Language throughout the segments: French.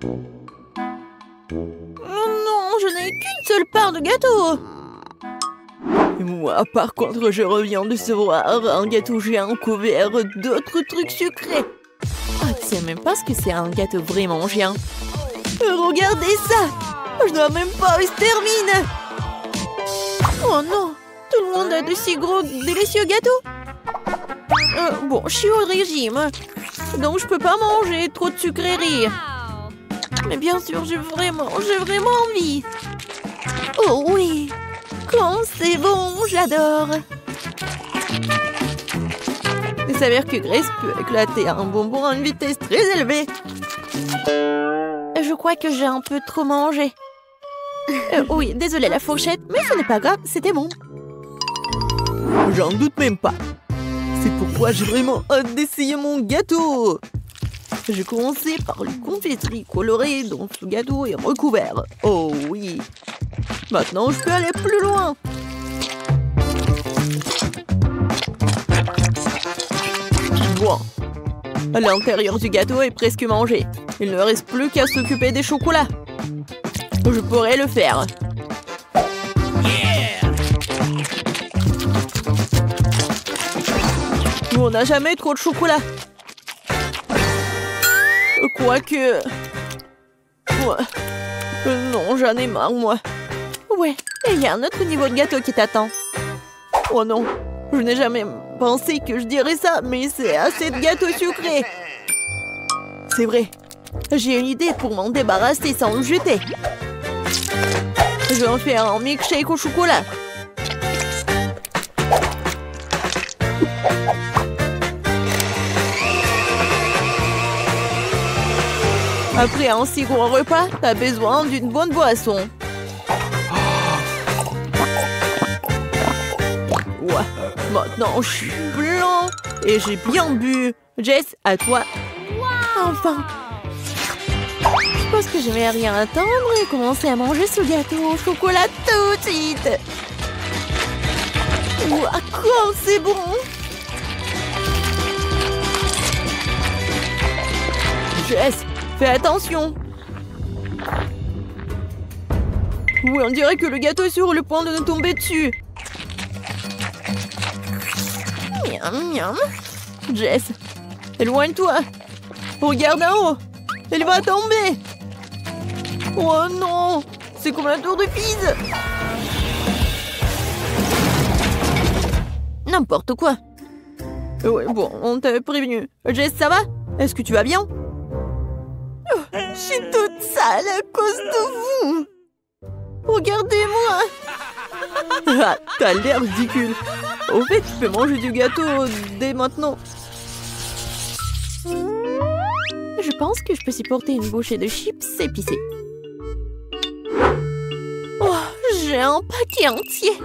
Oh non, je n'ai qu'une seule part de gâteau. Et moi, par contre, je reviens de recevoir un gâteau géant couvert d'autres trucs sucrés. Oh, tu sais même pas ce que c'est un gâteau vraiment géant. Regardez ça! Je dois même pas où il se termine. Oh non! Tout le monde a de si gros, délicieux gâteaux. Bon, je suis au régime. Donc je peux pas manger trop de sucreries. Mais bien sûr, j'ai vraiment envie. Oh oui! Quand c'est bon, j'adore. Il s'avère que Grace peut éclater un bonbon à une vitesse très élevée. Je crois que j'ai un peu trop mangé. Oui, désolée la fourchette, mais ce n'est pas grave, c'était bon. J'en doute même pas. C'est pourquoi j'ai vraiment hâte d'essayer mon gâteau. J'ai commencé par les confiseries colorées dont ce gâteau est recouvert. Oh oui. Maintenant, je peux aller plus loin. Bon. L'intérieur du gâteau est presque mangé. Il ne reste plus qu'à s'occuper des chocolats. Je pourrais le faire. On n'a jamais trop de chocolat. Quoique... Ouais. Non, j'en ai marre, moi. Ouais, et il y a un autre niveau de gâteau qui t'attend. Oh non, je n'ai jamais pensé que je dirais ça, mais c'est assez de gâteaux sucrés. C'est vrai. J'ai une idée pour m'en débarrasser sans le jeter. Je vais en faire un milkshake au chocolat. Après un si gros repas, t'as besoin d'une bonne boisson. Ouais, maintenant je suis blanc et j'ai bien bu. Jess, à toi. Enfin. Je pense que je vais rien attendre et commencer à manger ce gâteau au chocolat tout de suite. Ouah, quoi, c'est bon. Jess, fais attention. Oui, on dirait que le gâteau est sur le point de nous tomber dessus. Miam, miam. Jess, éloigne-toi. Regarde en haut. Elle va tomber. Oh non, c'est comme la tour de Pise. N'importe quoi. Ouais, bon, on t'avait prévenu. Jess, ça va? Est-ce que tu vas bien? Oh, je suis toute sale à cause de vous. Regardez-moi. Ah, t'as l'air ridicule. Au fait, tu peux manger du gâteau dès maintenant. Je pense que je peux supporter une bouchée de chips épicés. Oh, j'ai un paquet entier.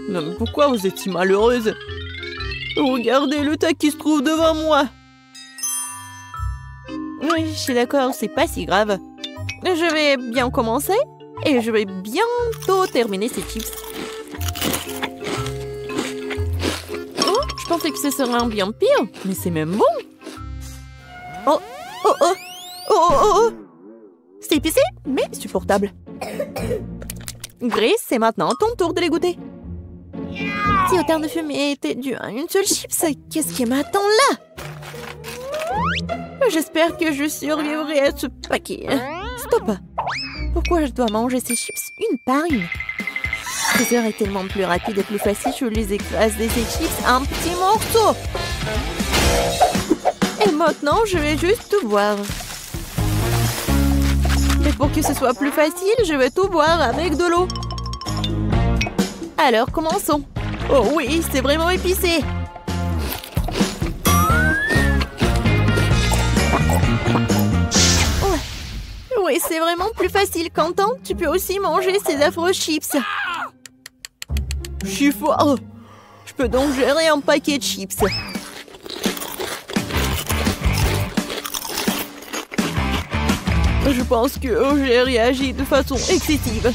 Non, mais pourquoi vous êtes si malheureuse? Regardez le tas qui se trouve devant moi. Oui, je suis d'accord, c'est pas si grave. Je vais bien commencer et je vais bientôt terminer ces chips. Oh, je pensais que ce serait un bien pire, mais c'est même bon. Oh, oh, oh, oh, oh, oh. C'est épicé, mais supportable. Grace, c'est maintenant ton tour de les goûter. Si autant de fumée était dû à une seule chips, qu'est-ce qui m'attend là? J'espère que je survivrai à ce paquet. Stop! Pourquoi je dois manger ces chips une par une? Ce serait tellement plus rapide et plus facile, je les écrase ces chips en petits morceaux. Et maintenant, je vais juste tout boire. Mais pour que ce soit plus facile, je vais tout boire avec de l'eau. Alors, commençons. Oh oui, c'est vraiment épicé. Oui, c'est vraiment plus facile. Quentin, tu peux aussi manger ces affreux chips. Je suis fort. Je peux donc gérer un paquet de chips. Je pense que j'ai réagi de façon excessive.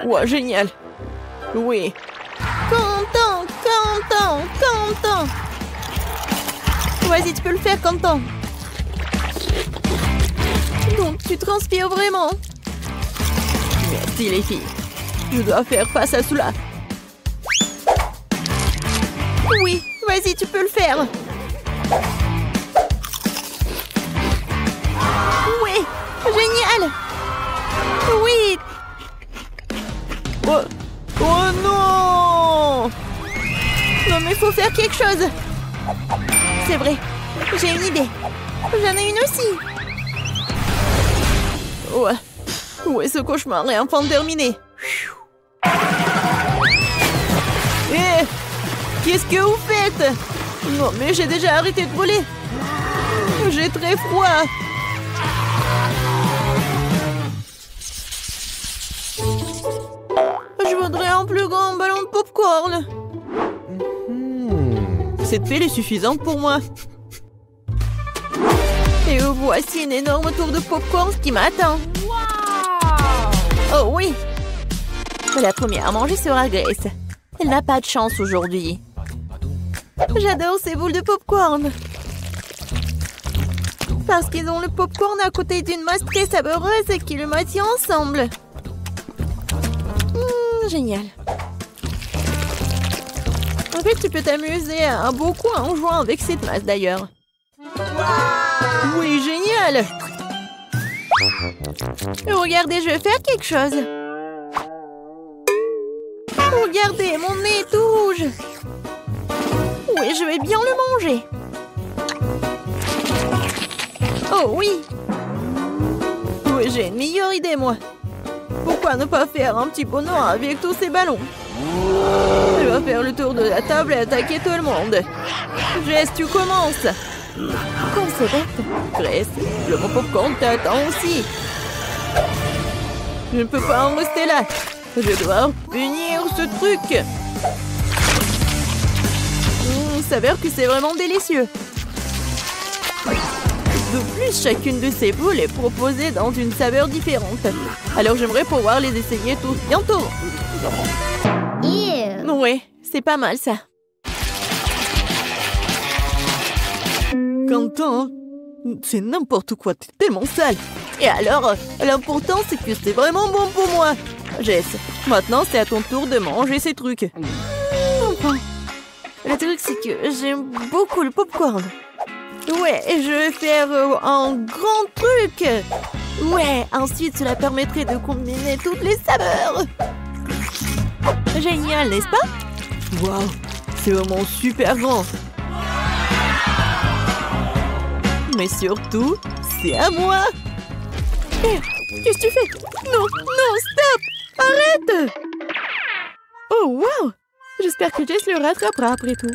Ouais, génial. Oui. Quentin. Vas-y, tu peux le faire, Quentin. Donc, tu transpires vraiment. Merci, les filles. Je dois faire face à cela. Oui, vas-y, tu peux le faire. Oui, génial. Oui. Oh, oh non. Non, mais il faut faire quelque chose. C'est vrai, j'ai une idée. J'en ai une aussi. Ouais. Ouais, ce cauchemar est enfin terminé. Eh, qu'est-ce que vous faites? Non, mais j'ai déjà arrêté de brûler. J'ai très froid. Je voudrais un plus grand ballon de popcorn. Cette pile est suffisante pour moi. Et voici une énorme tour de popcorn qui m'attend. Oh oui. La première à manger sera Grace. Elle n'a pas de chance aujourd'hui. J'adore ces boules de popcorn. Parce qu'ils ont le popcorn à côté d'une masse très savoureuse et qui le maintient ensemble. Génial. En fait, tu peux t'amuser beaucoup en jouant avec cette masse d'ailleurs. Oui, génial. Regardez, je vais faire quelque chose. Regardez, mon nez est tout rouge. Oui, je vais bien le manger. Oh oui. Oui, j'ai une meilleure idée, moi. Pourquoi ne pas faire un petit bonheur avec tous ces ballons? Je vais faire le tour de la table et attaquer tout le monde. Jess, tu commences. Comme c'est bête. Grace, le bon popcorn t'attend aussi. Je ne peux pas en rester là. Je dois punir ce truc. Il s'avère que c'est vraiment délicieux. De plus, chacune de ces boules est proposée dans une saveur différente. Alors j'aimerais pouvoir les essayer tous bientôt. Ouais, c'est pas mal ça. Quentin, c'est n'importe quoi, t'es tellement sale. Et alors, l'important c'est que c'est vraiment bon pour moi. Jess, maintenant c'est à ton tour de manger ces trucs. Enfin, le truc c'est que j'aime beaucoup le popcorn. Ouais, je vais faire un grand truc. Ouais, ensuite cela permettrait de combiner toutes les saveurs. Génial, n'est-ce pas? Waouh, c'est vraiment super grand. Mais surtout, c'est à moi. Hé, qu'est-ce que tu fais? Non, non, stop! Arrête! Oh, waouh! J'espère que Jess le rattrapera après tout.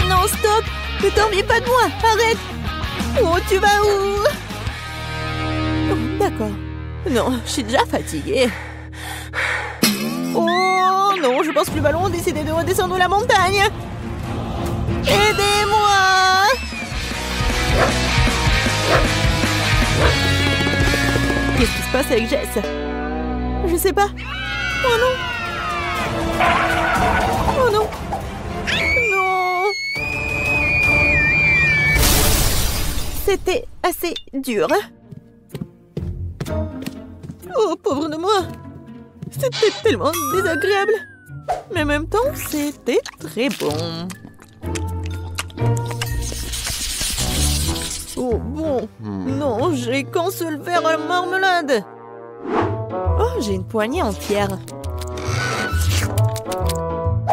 Non, stop! Ne t'ennuie pas de moi! Arrête! Oh, tu vas où? Oh, d'accord. Non, je suis déjà fatiguée. Oh non, je pense que le ballon a décidé de redescendre la montagne. Aidez-moi! Qu'est-ce qui se passe avec Jess? Je sais pas. Oh non! Oh non! Non! C'était assez dur. Oh, pauvre de moi! C'était tellement désagréable. Mais en même temps, c'était très bon. Oh bon. Non, j'ai qu'un seul verre à la marmelade. Oh, j'ai une poignée entière.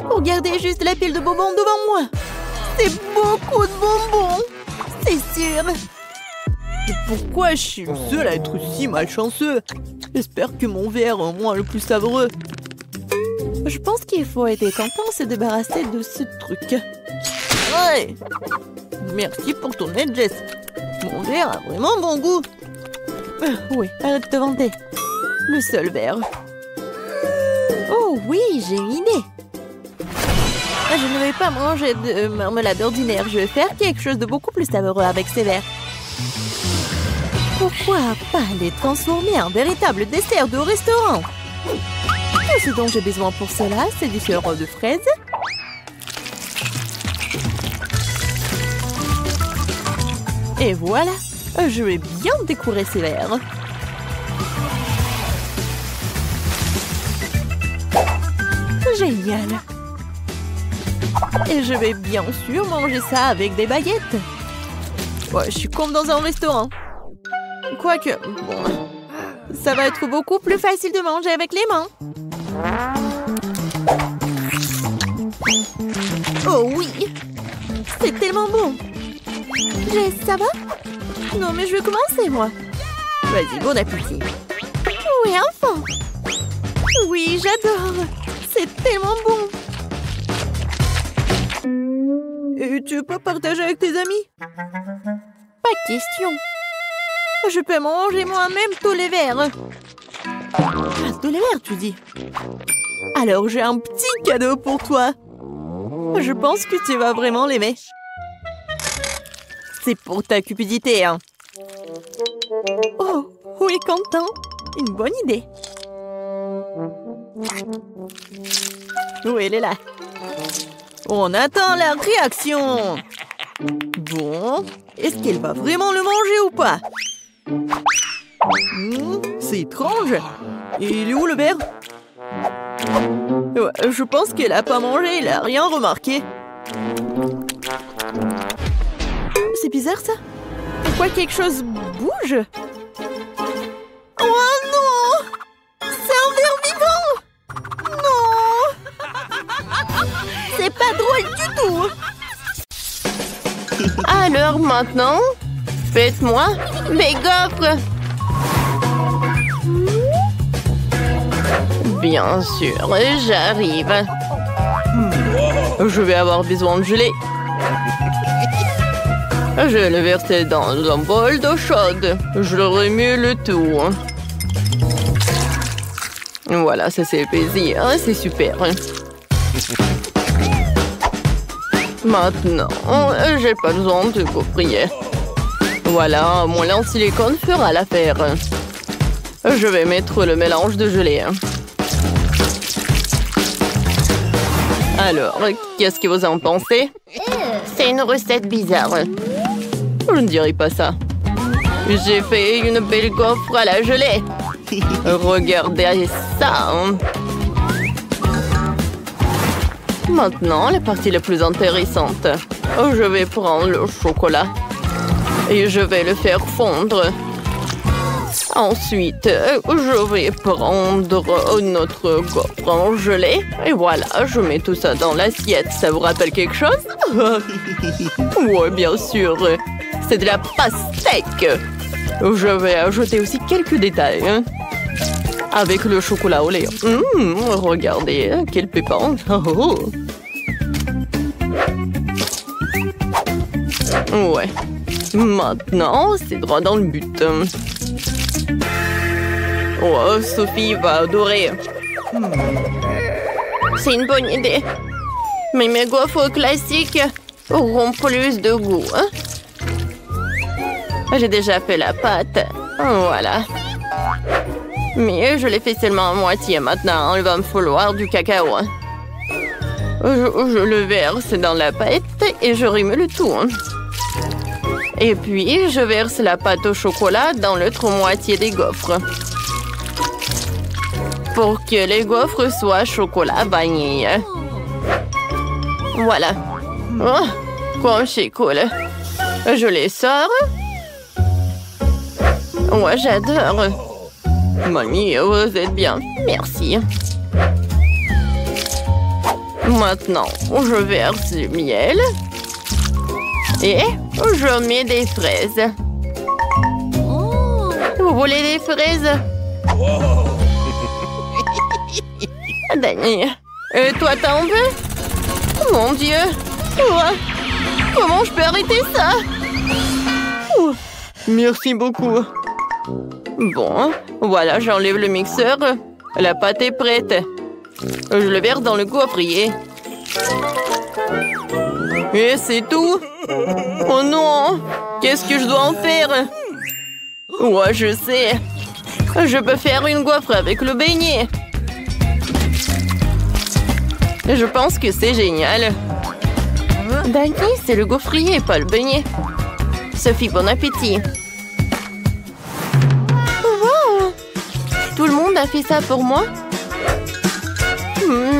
Regardez juste la pile de bonbons devant moi. C'est beaucoup de bonbons. C'est sûr. Et pourquoi je suis le seul à être si malchanceux? J'espère que mon verre est au moins le plus savoureux. Je pense qu'il faut aider Quentin à se débarrasser de ce truc. Ouais. Merci pour ton aide, Jess. Mon verre a vraiment bon goût. Oui, arrête de te vanter. Le seul verre. Oh oui, j'ai une idée. Je ne vais pas manger de marmelade ordinaire. Je vais faire quelque chose de beaucoup plus savoureux avec ces verres. Pourquoi pas les transformer en véritable dessert de restaurant? Tout ce dont j'ai besoin pour cela, c'est du sirop de fraise, Et voilà, je vais bien décorer ces verres. Génial. Et je vais bien sûr manger ça avec des baguettes. Ouais, je suis comme dans un restaurant. Quoique, bon, ça va être beaucoup plus facile de manger avec les mains. Oh oui, c'est tellement bon. Jess, ça va? Non, mais je vais commencer, moi. Vas-y, bon appétit. Oui, enfin. Oui, j'adore. C'est tellement bon. Et tu peux partager avec tes amis? Pas de question. Je peux manger moi-même tous les verres. Ah, tous les verres, tu dis? Alors, j'ai un petit cadeau pour toi. Je pense que tu vas vraiment l'aimer. C'est pour ta cupidité, hein. Oh, oui, Quentin. Une bonne idée. Oui, elle est là. On attend la réaction. Bon, est-ce qu'elle va vraiment le manger ou pas? C'est étrange. Il est où le verre? Ouais, je pense qu'elle a pas mangé, elle a rien remarqué. C'est bizarre ça. Pourquoi quelque chose bouge? Oh non! C'est un ver vivant! Non! C'est pas drôle du tout! Alors maintenant, faites-moi mes gaufres. Bien sûr, j'arrive. Je vais avoir besoin de gelée. Je le verse dans un bol d'eau chaude. Je remue le tout. Voilà, ça c'est plaisir. C'est super. Maintenant, j'ai pas besoin de gaufrier. Voilà, mon lait en silicone fera l'affaire. Je vais mettre le mélange de gelée. Alors, qu'est-ce que vous en pensez? C'est une recette bizarre. Je ne dirais pas ça. J'ai fait une belle gaufre à la gelée. Regardez ça. Maintenant, la partie la plus intéressante. Je vais prendre le chocolat et je vais le faire fondre. Ensuite, je vais prendre notre gaufre en gelée. Et voilà, je mets tout ça dans l'assiette. Ça vous rappelle quelque chose? Oui, bien sûr. C'est de la pastèque. Je vais ajouter aussi quelques détails. Avec le chocolat au lait. Regardez, quel pépin. Ouais. Maintenant, c'est droit dans le but. Oh, Sophie va adorer. C'est une bonne idée. Mais mes gaufres classiques auront plus de goût. J'ai déjà fait la pâte. Voilà. Mais je l'ai fait seulement à moitié maintenant. Il va me falloir du cacao. Je le verse dans la pâte et je remue le tout. Et puis, je verse la pâte au chocolat dans l'autre moitié des gaufres. Pour que les gaufres soient chocolat vanille. Voilà. Oh, comme c'est cool. Je les sors. Ouais, j'adore. Mamie, vous êtes bien. Merci. Maintenant, je verse du miel. Et je mets des fraises. Vous voulez des fraises? Danny. Et toi, t'en veux? Mon Dieu. Comment je peux arrêter ça? Merci beaucoup. Bon, voilà, j'enlève le mixeur. La pâte est prête. Je le verse dans le gaufrier. Et c'est tout? Oh non! Qu'est-ce que je dois en faire? Ouais, je sais. Je peux faire une gaufre avec le beignet. Je pense que c'est génial. Danny, c'est le gaufrier, pas le beignet. Sophie, bon appétit. Wow! Tout le monde a fait ça pour moi?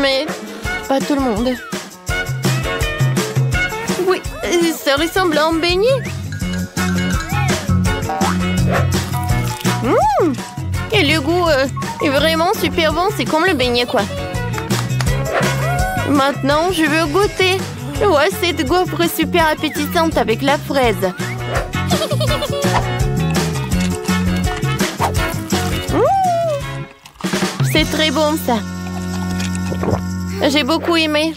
Mais pas tout le monde. Oui, ça ressemble à un beignet. Et le goût est vraiment super bon. C'est comme le beignet, quoi. Maintenant, je veux goûter. Ouais, cette gaufre super appétissante avec la fraise. C'est très bon, ça. J'ai beaucoup aimé.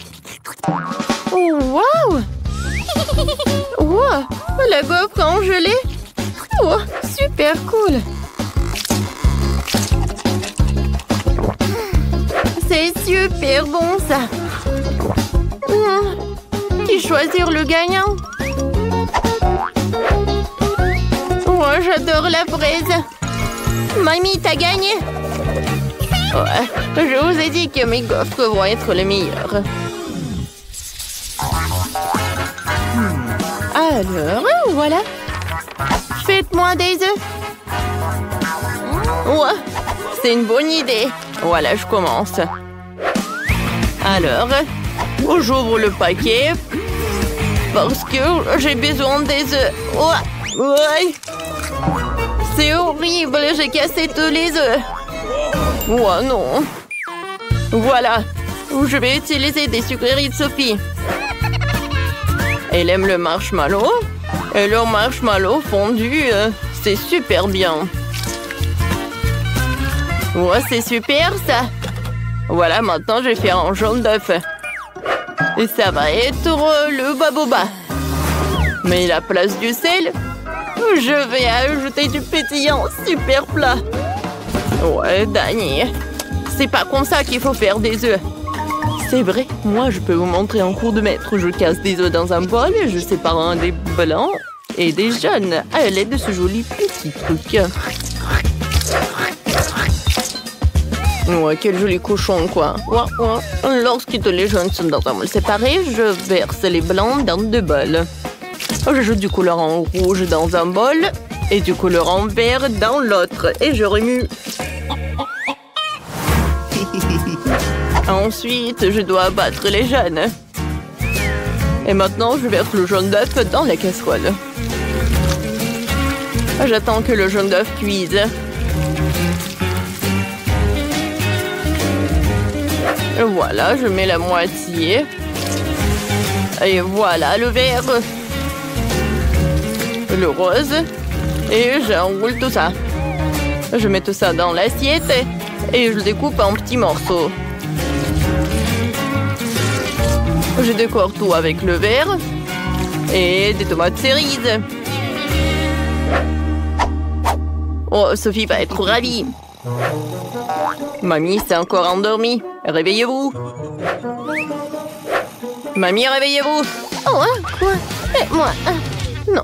Oh, wow! Wow! La gaufre en gelée. Oh, super cool. C'est super bon, ça. Qui choisir le gagnant? Oh, j'adore la fraise. Mamie, t'as gagné. Ouais, je vous ai dit que mes gaufres vont être les meilleures. Alors, voilà. Faites-moi des œufs. Ouais, c'est une bonne idée. Voilà, je commence. Alors, j'ouvre le paquet parce que j'ai besoin des œufs. Ouais. C'est horrible, j'ai cassé tous les œufs. Oh non. Voilà, je vais utiliser des sucreries de Sophie. Elle aime le marshmallow. Et le marshmallow fondu, c'est super bien. Ouais, c'est super ça. Voilà, maintenant je vais faire un jaune d'œuf. Et ça va être le baboba. Mais la place du sel, je vais ajouter du pétillant super plat. Ouais, Dani, c'est pas comme ça qu'il faut faire des œufs. C'est vrai, moi je peux vous montrer en cours de maître. Je casse des œufs dans un bol et je sépare un des blancs et des jaunes à l'aide de ce joli petit truc. Ouais, quel joli cochon, quoi. Ouais. Lorsque les jaunes sont dans un bol séparé, je verse les blancs dans 2 bols. J'ajoute du colorant rouge dans un bol et du colorant vert dans l'autre. Et je remue. Ensuite, je dois abattre les jaunes. Et maintenant, je verse le jaune d'œuf dans la casserole. J'attends que le jaune d'œuf cuise. Voilà, je mets la moitié. Et voilà le vert. Le rose. Et j'enroule tout ça. Je mets tout ça dans l'assiette et je le découpe en petits morceaux. Je décore tout avec le vert et des tomates cerises. Oh, Sophie va être ravie. Mamie s'est encore endormie. Réveillez-vous. Mamie, réveillez-vous. Oh, quoi? Moi, non,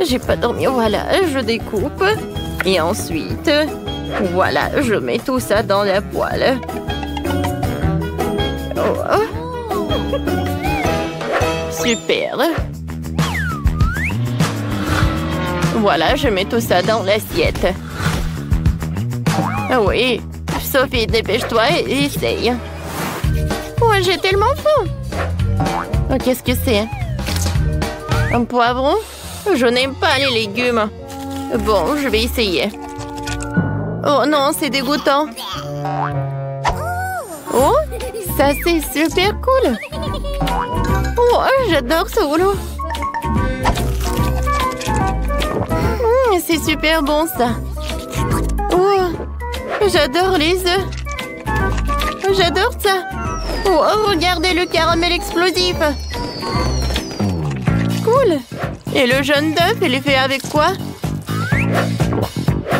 j'ai pas dormi. Voilà, je découpe. Et ensuite, voilà, je mets tout ça dans la poêle. Oh. Super. Voilà, je mets tout ça dans l'assiette. Ah oui, Sophie, dépêche-toi et essaye. Oh, j'ai tellement faim. Oh, qu'est-ce que c'est? Un poivron? Je n'aime pas les légumes. Bon, je vais essayer. Oh non, c'est dégoûtant. Oh, ça c'est super cool. Oh, j'adore ce rouleau. C'est super bon ça. Oh, j'adore les œufs. J'adore ça. Oh, regardez le caramel explosif. Cool. Et le jaune d'œuf, il est fait avec quoi?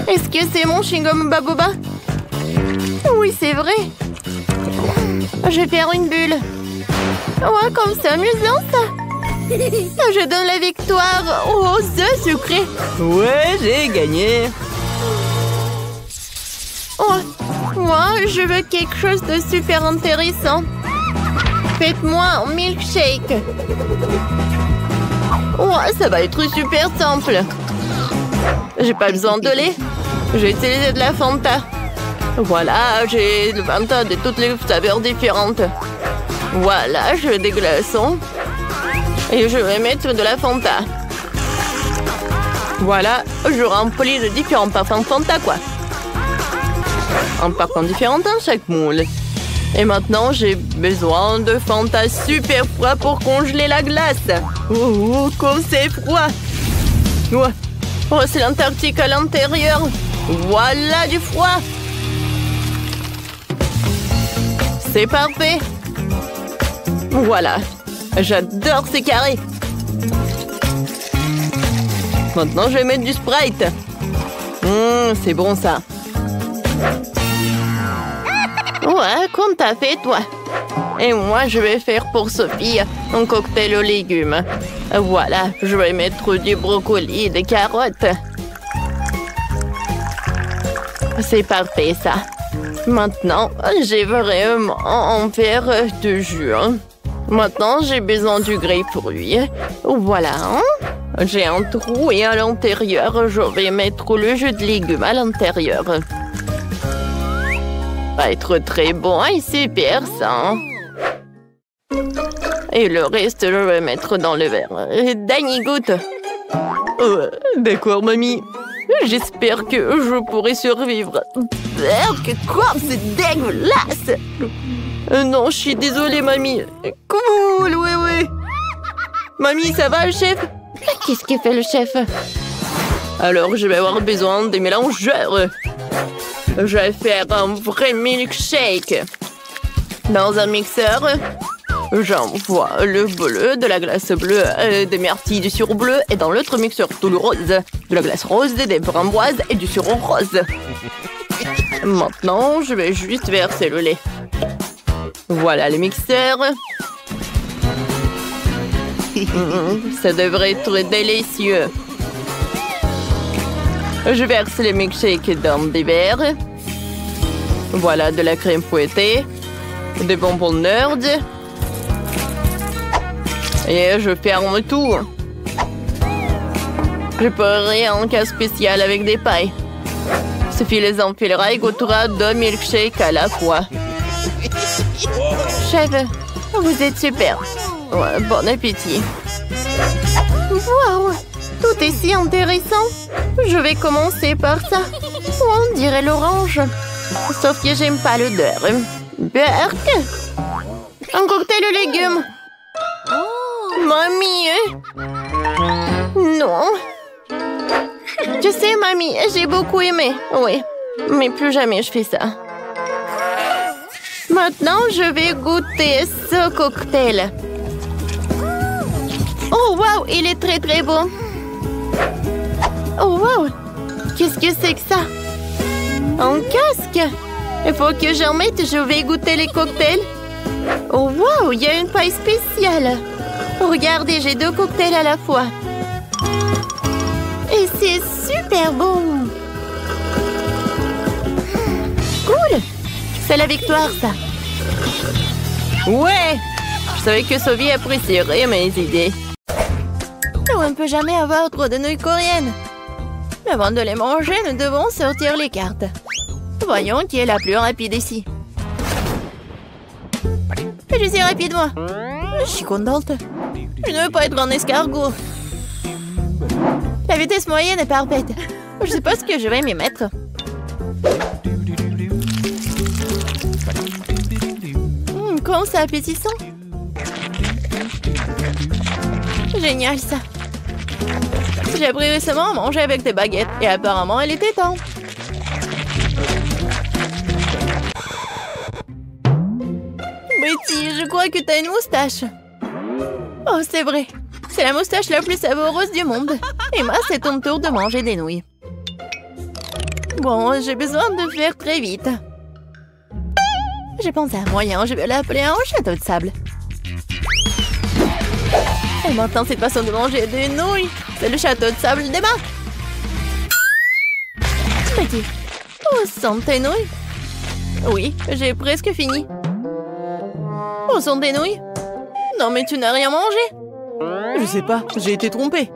Est-ce que c'est mon chewing-gum baboba? Oui, c'est vrai. Je vais faire une bulle. Oh, comme c'est amusant ça. Je donne la victoire aux œufs sucrés. Ouais, j'ai gagné. Oh, moi, je veux quelque chose de super intéressant. Faites-moi un milkshake. Ouais, ça va être super simple. J'ai pas besoin de lait. J'ai utilisé de la Fanta. Voilà, j'ai le Fanta de toutes les saveurs différentes. Voilà, je veux des glaçons. Et je vais mettre de la Fanta. Voilà, je remplis de différents parfums Fanta, quoi. Un parfum différent dans chaque moule. Et maintenant, j'ai besoin de Fanta super froid pour congeler la glace. Oh, comme c'est froid. Ouais. Oh, c'est l'Antarctique à l'intérieur. Voilà du froid. C'est parfait. Voilà. J'adore ces carrés. Maintenant, je vais mettre du Sprite. C'est bon, ça. Ouais, comme t'as fait, toi. Et moi, je vais faire pour Sophie un cocktail aux légumes. Voilà, je vais mettre du brocoli et des carottes. C'est parfait, ça. Maintenant, j'ai vraiment un verre de jus. Maintenant, j'ai besoin du grapefruit. Voilà. J'ai un trou et à l'intérieur, je vais mettre le jus de légumes à l'intérieur. Va être très bon et super ça. Et le reste, je vais mettre dans le verre. Danny goûte. D'accord, mamie. J'espère que je pourrai survivre. Quoi? C'est dégueulasse. Non, je suis désolée, mamie. Cool, ouais. Mamie, ça va, le chef? Qu'est-ce que fait le chef? Alors, je vais avoir besoin des mélangeurs. Je vais faire un vrai milkshake. Dans un mixeur, j'envoie le bleu, de la glace bleue, des myrtilles, du sirop bleu. Et dans l'autre mixeur, tout le rose, de la glace rose, des framboises et du sirop rose. Maintenant, je vais juste verser le lait. Voilà le mixeur. Ça devrait être délicieux. Je verse les milkshakes dans des verres. Voilà de la crème fouettée, des bonbons Nerd. Et je ferme tout. Je ferai un cas spécial avec des pailles. Sophie les enfilera et goûtera 2 milkshakes à la fois. Chef, vous êtes super. Ouais, bon appétit. Wow, tout est si intéressant. Je vais commencer par ça. On dirait l'orange. Sauf que j'aime pas l'odeur. Berk. Un cocktail aux légumes. Mamie. Non. Je sais, mamie, j'ai beaucoup aimé. Oui, mais plus jamais je fais ça. Maintenant, je vais goûter ce cocktail. Oh, wow, il est très, très beau. Oh, wow, qu'est-ce que c'est que ça? Un casque? Il faut que j'en mette, je vais goûter les cocktails. Oh, wow, il y a une paille spéciale. Regardez, j'ai 2 cocktails à la fois. Et c'est super bon. Cool. C'est la victoire, ça. Ouais. Je savais que Sophie apprécierait mes idées. On ne peut jamais avoir trop de nouilles coréennes. Avant de les manger, nous devons sortir les cartes. Voyons qui est la plus rapide ici. Je suis rapide, moi. Je suis contente. Je ne veux pas être un escargot. La vitesse moyenne est parfaite. Je sais pas ce que je vais m'y mettre. Comment c'est appétissant. Génial, ça. J'ai appris récemment à manger avec des baguettes et apparemment, elle était temps. Betty, je crois que t'as une moustache. Oh, c'est vrai. C'est la moustache la plus savoureuse du monde. Emma, c'est ton tour de manger des nouilles. Bon, j'ai besoin de faire très vite. J'ai pensé à un moyen, je vais l'appeler un château de sable. Et maintenant, cette façon de manger des nouilles, c'est le château de sable d'Emma. Petit. Où sont tes nouilles? Oui, j'ai presque fini. Où sont tes nouilles? Non, mais tu n'as rien mangé. Je sais pas, j'ai été trompée.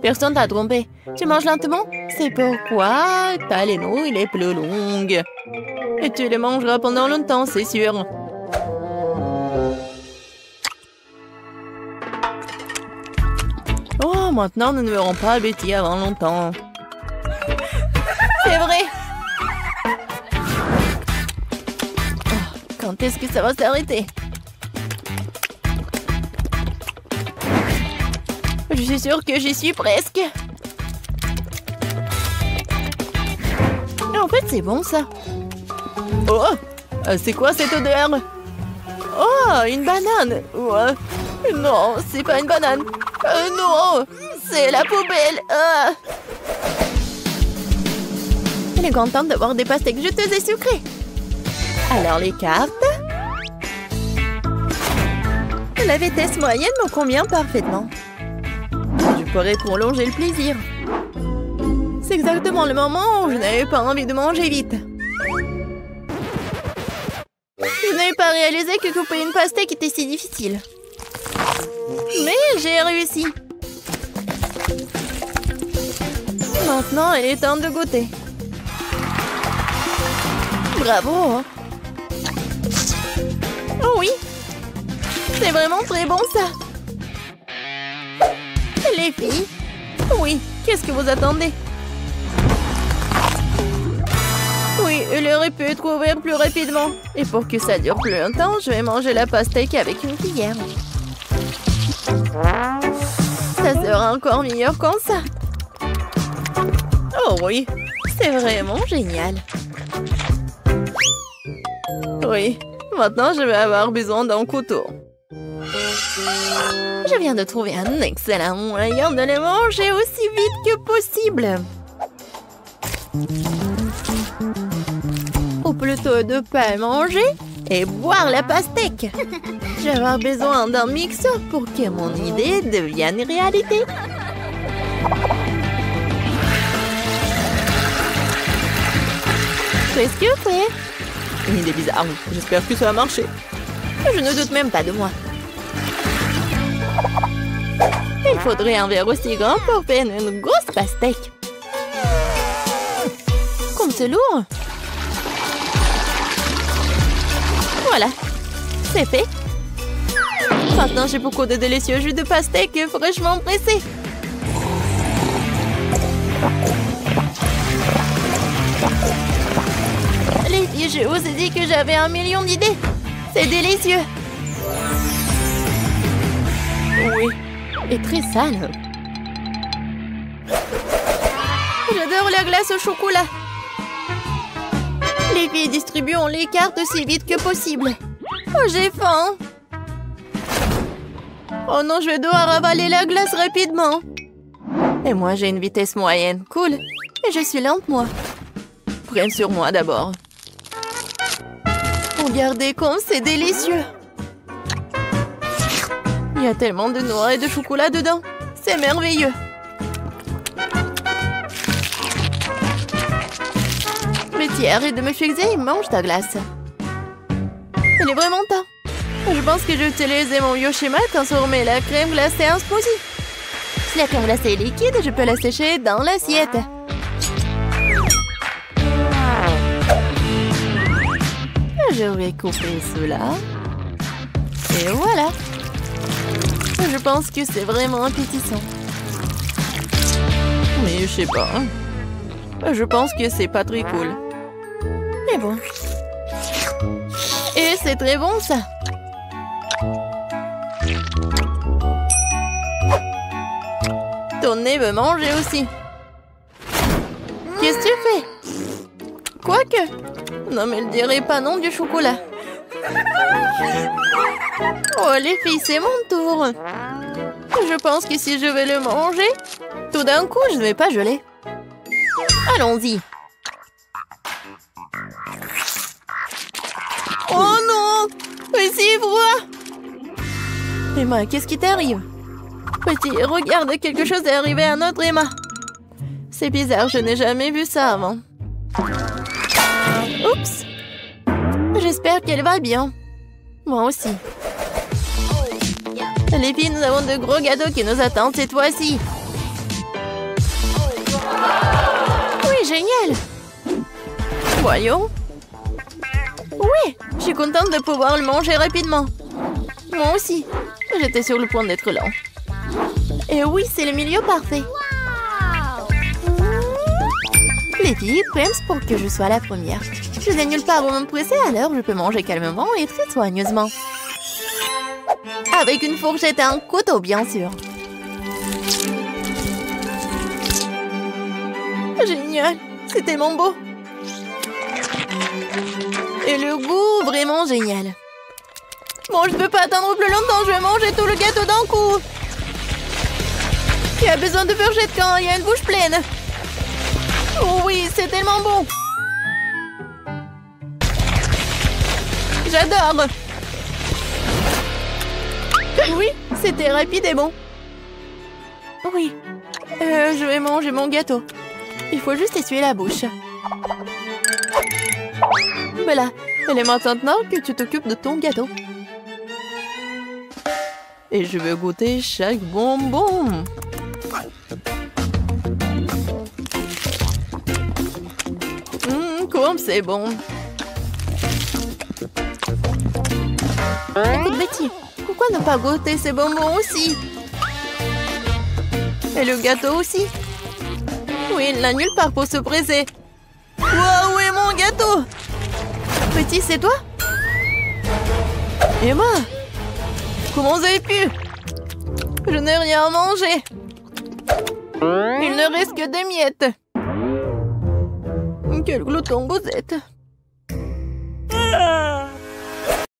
Personne t'a trompé. Tu manges lentement? C'est pourquoi ta laine il est plus longue. Et tu les mangeras pendant longtemps, c'est sûr. Oh, maintenant nous ne verrons pas Betty avant longtemps. C'est vrai. Oh, quand est-ce que ça va s'arrêter? Je suis sûre que j'y suis presque. En fait, c'est bon ça. Oh, c'est quoi cette odeur? Oh, une banane. Non, c'est pas une banane. Non, c'est la poubelle. Elle est contente d'avoir des pastèques juteuses et sucrées. Alors les cartes. La vitesse moyenne me convient parfaitement. Je pourrais prolonger le plaisir. C'est exactement le moment où je n'avais pas envie de manger vite. Je n'avais pas réalisé que couper une pastèque était si difficile. Mais j'ai réussi. Maintenant, il est temps de goûter. Bravo! Oh oui! C'est vraiment très bon ça! Les filles? Oui, qu'est-ce que vous attendez? Oui, il aurait pu être ouvert plus rapidement. Et pour que ça dure plus longtemps, je vais manger la pastèque avec une cuillère. Ça sera encore meilleur comme ça. Oh oui, c'est vraiment génial. Oui, maintenant je vais avoir besoin d'un couteau. Je viens de trouver un excellent moyen de les manger aussi vite que possible. Ou plutôt de pas manger et boire la pastèque. Je vais avoir besoin d'un mixeur pour que mon idée devienne réalité. Presque fait. Une idée bizarre. J'espère que ça va marcher. Je ne doute même pas de moi. Il faudrait un verre aussi grand pour faire une grosse pastèque. Comme c'est lourd. Voilà, c'est fait. Maintenant, j'ai beaucoup de délicieux jus de pastèque fraîchement pressés. Les filles, je vous ai dit que j'avais 1 million d'idées. C'est délicieux. Oui, et très sale. J'adore la glace au chocolat. Les filles, distribuons les cartes aussi vite que possible. Oh, j'ai faim. Oh non, je vais devoir avaler la glace rapidement. Et moi, j'ai une vitesse moyenne. Cool. Et je suis lente, moi. Prenne sur moi d'abord. Regardez comme c'est délicieux. Il y a tellement de noix et de chocolat dedans. C'est merveilleux. Betty, arrête de me fixer et mange ta glace. Il est vraiment temps. Je pense que j'ai utilisé mon vieux schéma et transformé la crème glacée en smoothie. Si la crème glacée est liquide, je peux la sécher dans l'assiette. Je vais couper cela. Et voilà. Je pense que c'est vraiment appétissant. Mais je sais pas. Je pense que c'est pas très cool. Mais bon. Et c'est très bon ça. Ton nez veut manger aussi. Qu'est-ce que tu fais? Quoique. Non mais elle dirait pas non du chocolat. Oh les filles, c'est mon tour. Je pense que si je vais le manger, tout d'un coup, je ne vais pas geler. Allons-y. Oh non! Mais c'est froid! Emma, qu'est-ce qui t'arrive? Petit, regarde, quelque chose est arrivé à notre Emma. C'est bizarre, je n'ai jamais vu ça avant. Oups! J'espère qu'elle va bien. Moi aussi. Les filles, nous avons de gros gâteaux qui nous attendent cette fois-ci. Oui, génial. Voyons. Oui, je suis contente de pouvoir le manger rapidement. Moi aussi. J'étais sur le point d'être lent. Et oui, c'est le milieu parfait. Les filles pressent pour que je sois la première. Je n'ai nulle part où me presser, alors je peux manger calmement et très soigneusement. Avec une fourchette et un couteau, bien sûr. Génial, c'est tellement beau. Et le goût, vraiment génial. Bon, je ne peux pas attendre plus longtemps, je vais manger tout le gâteau d'un coup. Qui a besoin de fourchette quand il y a une bouche pleine? Oh oui, c'est tellement bon. J'adore. Oui, c'était rapide et bon. Oui, je vais manger mon gâteau. Il faut juste essuyer la bouche. Voilà, il est maintenant que tu t'occupes de ton gâteau. Et je vais goûter chaque bonbon. Comme c'est bon. Écoute Betty, pourquoi ne pas goûter ces bonbons aussi? Et le gâteau aussi? Oui, il n'a nulle part pour se presser. Wow, où est mon gâteau? Betty, c'est toi? Emma? Comment vous avez pu? Je n'ai rien mangé. Il ne reste que des miettes. Quel glouton vous êtes.